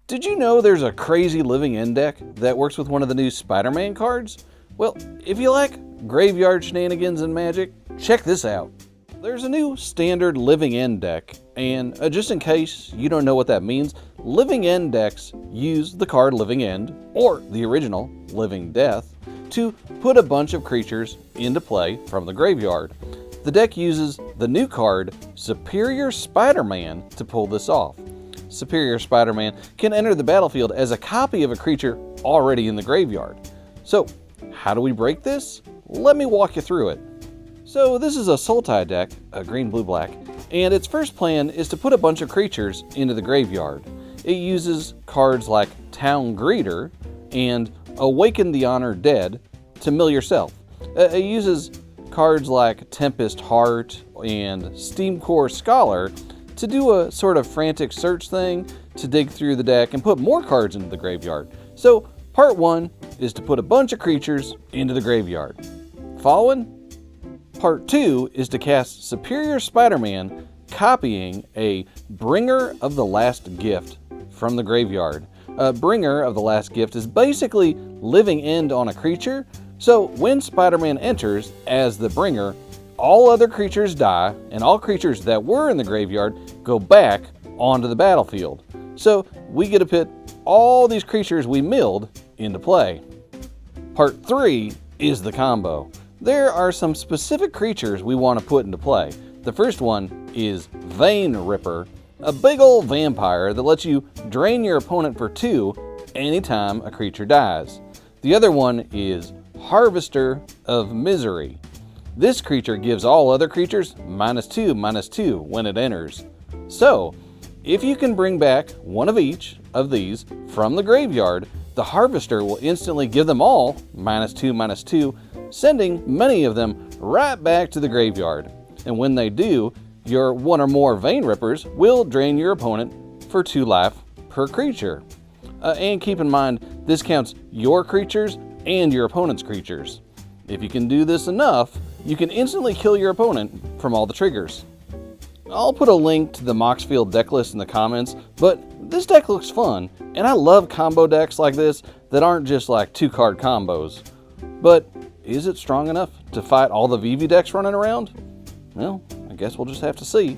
Did you know there's a crazy living end deck that works with one of the new Spider-Man cards? Well, if you like graveyard shenanigans and magic, check this out. There's a new standard living end deck, and just in case you don't know what that means, living end decks use the card Living End, or the original Living Death, to put a bunch of creatures into play from the graveyard. The deck uses the new card Superior Spider-Man to pull this off. Superior Spider-Man can enter the battlefield as a copy of a creature already in the graveyard. So, how do we break this? Let me walk you through it. So this is a Sultai deck, a green, blue, black, and its first plan is to put a bunch of creatures into the graveyard. It uses cards like Town Greeter and Awaken the Honored Dead to mill yourself. It uses cards like Tempest Heart and Steamcore Scholar to do a sort of frantic search thing to dig through the deck and put more cards into the graveyard. So part 1 is to put a bunch of creatures into the graveyard. Following? Part 2 is to cast Superior Spider-Man, copying a Bringer of the Last Gift from the graveyard. A Bringer of the Last Gift is basically Living End on a creature, so when Spider-Man enters as the Bringer, all other creatures die, and all creatures that were in the graveyard go back onto the battlefield. So we get to put all these creatures we milled into play. Part 3 is the combo. There are some specific creatures we want to put into play. The first one is Vein Ripper, a big old vampire that lets you drain your opponent for 2 anytime a creature dies. The other one is Harvester of Misery. This creature gives all other creatures -2/-2 when it enters. So, if you can bring back one of each of these from the graveyard, the Harvester will instantly give them all -2/-2, sending many of them right back to the graveyard. And when they do, your one or more Vein Rippers will drain your opponent for 2 life per creature. And keep in mind, this counts your creatures and your opponent's creatures. If you can do this enough, you can instantly kill your opponent from all the triggers. I'll put a link to the Moxfield deck list in the comments, but this deck looks fun, and I love combo decks like this that aren't just like 2-card combos. But is it strong enough to fight all the VV decks running around? Well, I guess we'll just have to see.